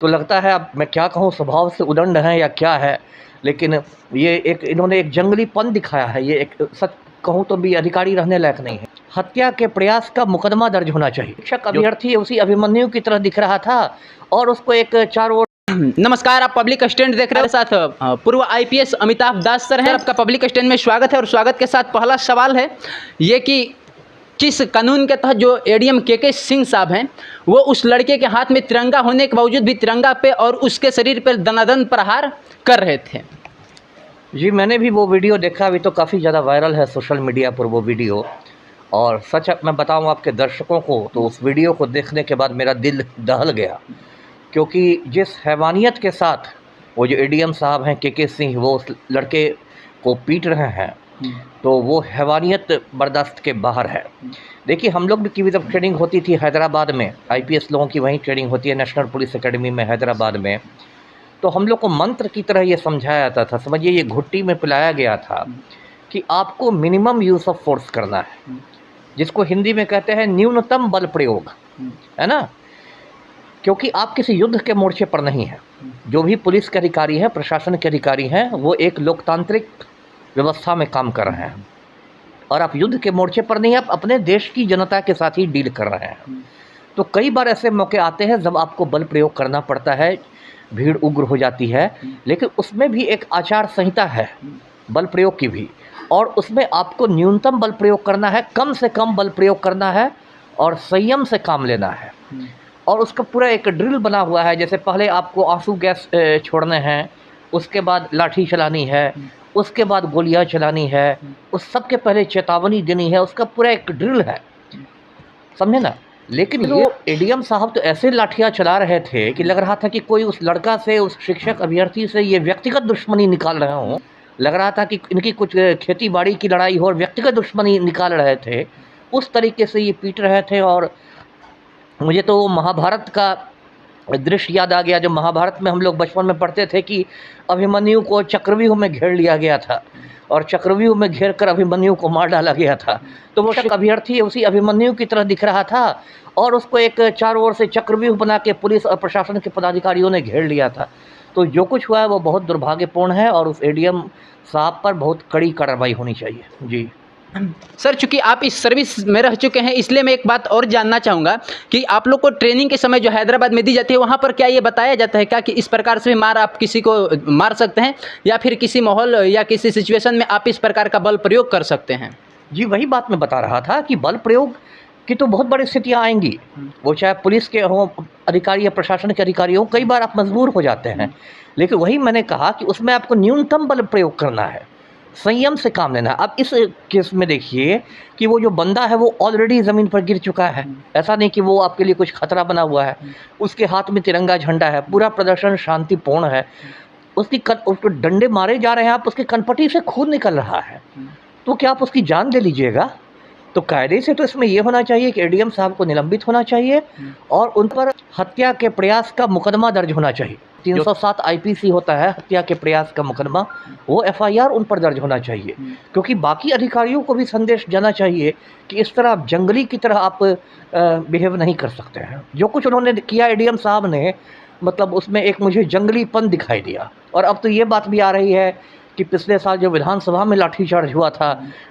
तो लगता है अब मैं क्या कहूँ स्वभाव से उदंड हैं या क्या है, लेकिन ये एक इन्होंने एक जंगलीपन दिखाया है। ये एक सच कहूँ तो भी अधिकारी रहने लायक नहीं है। हत्या के प्रयास का मुकदमा दर्ज होना चाहिए। शिक्षक अभ्यर्थी उसी अभिमन्यु की तरह दिख रहा था और उसको एक चारों ओर। नमस्कार, आप पब्लिक स्टैंड देख रहे हो। साथ पूर्व आईपीएस अमिताभ दास सर हैं। आपका पब्लिक स्टैंड में स्वागत है और स्वागत के साथ पहला सवाल है ये कि किस कानून के तहत जो एडीएम के सिंह साहब हैं वो उस लड़के के हाथ में तिरंगा होने के बावजूद भी तिरंगा पे और उसके शरीर पर दनादन प्रहार कर रहे थे? जी, मैंने भी वो वीडियो देखा। अभी तो काफ़ी ज़्यादा वायरल है सोशल मीडिया पर वो वीडियो। और सच मैं बताऊं आपके दर्शकों को, तो उस वीडियो को देखने के बाद मेरा दिल दहल गया, क्योंकि जिस हैवानियत के साथ वो जो एडीएम साहब हैं के सिंह वो उस लड़के को पीट रहे हैं, तो वो हैवानियत बर्दाश्त के बाहर है। देखिए, हम लोग की भी जब ट्रेनिंग होती थी हैदराबाद में, आईपीएस लोगों की वहीं ट्रेनिंग होती है नेशनल पुलिस एकेडमी में हैदराबाद में, तो हम लोग को मंत्र की तरह ये समझाया जाता था। समझिए, ये घुट्टी में पिलाया गया था कि आपको मिनिमम यूज़ ऑफ फोर्स करना है, जिसको हिंदी में कहते हैं न्यूनतम बल प्रयोग, है ना। क्योंकि आप किसी युद्ध के मोर्चे पर नहीं हैं। जो भी पुलिस के अधिकारी हैं, प्रशासन के अधिकारी हैं, वो एक लोकतांत्रिक व्यवस्था में काम कर रहे हैं और आप युद्ध के मोर्चे पर नहीं, आप अपने देश की जनता के साथ ही डील कर रहे हैं। तो कई बार ऐसे मौके आते हैं जब आपको बल प्रयोग करना पड़ता है, भीड़ उग्र हो जाती है, लेकिन उसमें भी एक आचार संहिता है बल प्रयोग की भी, और उसमें आपको न्यूनतम बल प्रयोग करना है, कम से कम बल प्रयोग करना है और संयम से काम लेना है। और उसका पूरा एक ड्रिल बना हुआ है। जैसे पहले आपको आंसू गैस छोड़ने हैं, उसके बाद लाठी चलानी है, उसके बाद गोलियां चलानी है, उस सब के पहले चेतावनी देनी है, उसका पूरा एक ड्रिल है, समझे ना। लेकिन ये एडीएम साहब तो ऐसे लाठियां चला रहे थे कि लग रहा था कि कोई उस लड़का से, उस शिक्षक अभ्यर्थी से ये व्यक्तिगत दुश्मनी निकाल रहे हों। लग रहा था कि इनकी कुछ खेती बाड़ी की लड़ाई हो और व्यक्तिगत दुश्मनी निकाल रहे थे। उस तरीके से ये पीट रहे थे। और मुझे तो वो महाभारत का दृश्य याद आ गया, जो महाभारत में हम लोग बचपन में पढ़ते थे कि अभिमन्यु को चक्रव्यूह में घेर लिया गया था और चक्रव्यूह में घेर कर अभिमन्यु को मार डाला गया था। तो वो अभ्यर्थी उसी अभिमन्यु की तरह दिख रहा था और उसको एक चारों ओर से चक्रव्यूह बना के पुलिस और प्रशासन के पदाधिकारियों ने घेर लिया था। तो जो कुछ हुआ है वो बहुत दुर्भाग्यपूर्ण है और उस एडीएम साहब पर बहुत कड़ी कार्रवाई होनी चाहिए। जी सर, चूंकि आप इस सर्विस में रह चुके हैं इसलिए मैं एक बात और जानना चाहूँगा कि आप लोग को ट्रेनिंग के समय जो हैदराबाद में दी जाती है वहाँ पर क्या ये बताया जाता है क्या कि इस प्रकार से भी मार आप किसी को मार सकते हैं या फिर किसी माहौल या किसी सिचुएशन में आप इस प्रकार का बल प्रयोग कर सकते हैं? जी, वही बात मैं बता रहा था कि बल प्रयोग की तो बहुत बड़ी स्थितियाँ आएंगी। वो चाहे पुलिस के हों, अधिकारी या प्रशासन के अधिकारी हों, कई बार आप मजबूर हो जाते हैं। लेकिन वही मैंने कहा कि उसमें आपको न्यूनतम बल प्रयोग करना है, संयम से काम लेना है। अब इस केस में देखिए कि वो जो बंदा है वो ऑलरेडी ज़मीन पर गिर चुका है। ऐसा नहीं कि वो आपके लिए कुछ खतरा बना हुआ है। उसके हाथ में तिरंगा झंडा है, पूरा प्रदर्शन शांतिपूर्ण है। उसको डंडे मारे जा रहे हैं, आप उसकी कनपटी से खून निकल रहा है, तो क्या आप उसकी जान ले लीजिएगा? तो कायदे से तो इसमें ये होना चाहिए कि एडीएम साहब को निलंबित होना चाहिए और उन पर हत्या के प्रयास का मुकदमा दर्ज होना चाहिए। 307 आईपीसी होता है हत्या के प्रयास का मुकदमा, वो एफआईआर उन पर दर्ज होना चाहिए। क्योंकि बाकी अधिकारियों को भी संदेश जाना चाहिए कि इस तरह जंगली की तरह आप बिहेव नहीं कर सकते हैं। जो कुछ उन्होंने किया एडीएम साहब ने, मतलब उसमें एक मुझे जंगलीपन दिखाई दिया। और अब तो ये बात भी आ रही है कि पिछले साल जो विधानसभा में लाठीचार्ज हुआ था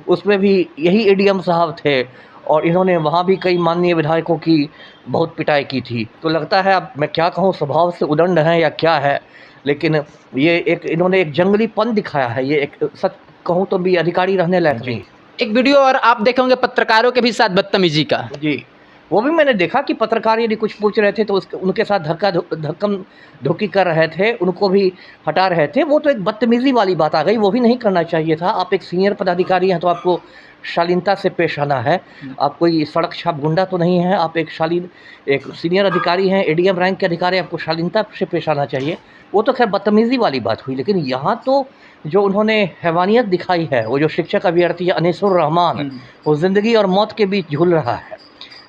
उसमें भी यही एडीएम साहब थे और इन्होंने वहाँ भी कई माननीय विधायकों की बहुत पिटाई की थी। तो लगता है अब मैं क्या कहूँ स्वभाव से उदंड हैं या क्या है, लेकिन ये एक इन्होंने एक जंगलीपन दिखाया है। ये एक सच कहूँ तो भी अधिकारी रहने लायक नहीं। एक वीडियो और आप देखे होंगे पत्रकारों के भी साथ बदतमीजी का। जी, वो भी मैंने देखा कि पत्रकार यदि कुछ पूछ रहे थे तो उनके साथ धक्कम धुक्की कर रहे थे, उनको भी हटा रहे थे। वो तो एक बदतमीज़ी वाली बात आ गई, वो भी नहीं करना चाहिए था। आप एक सीनियर पदाधिकारी हैं तो आपको शालीनता से पेश आना है। आप कोई सड़क छाप गुंडा तो नहीं हैं, आप एक सीनियर अधिकारी हैं, एडीएम रैंक के अधिकारी, आपको शालीनता से पेश आना चाहिए। वो तो खैर बदतमीज़ी वाली बात हुई, लेकिन यहाँ तो जो उन्होंने हैवानियत दिखाई है, वो जो शिक्षक अभ्यर्थी अनीसुर रहमान, वो ज़िंदगी और मौत के बीच झूल रहा है,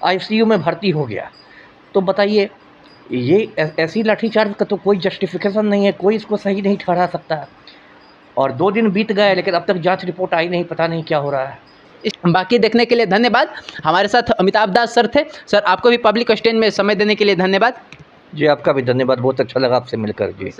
आईसीयू में भर्ती हो गया। तो बताइए, ये ऐसी लाठीचार्ज का तो कोई जस्टिफिकेशन नहीं है, कोई इसको सही नहीं ठहरा सकता। और 2 दिन बीत गए लेकिन अब तक जांच रिपोर्ट आई नहीं, पता नहीं क्या हो रहा है। बाकी देखने के लिए धन्यवाद। हमारे साथ अमिताभ दास सर थे। सर, आपको भी पब्लिक स्टैंड में समय देने के लिए धन्यवाद। जी आपका भी धन्यवाद, बहुत अच्छा लगा आपसे मिलकर जी।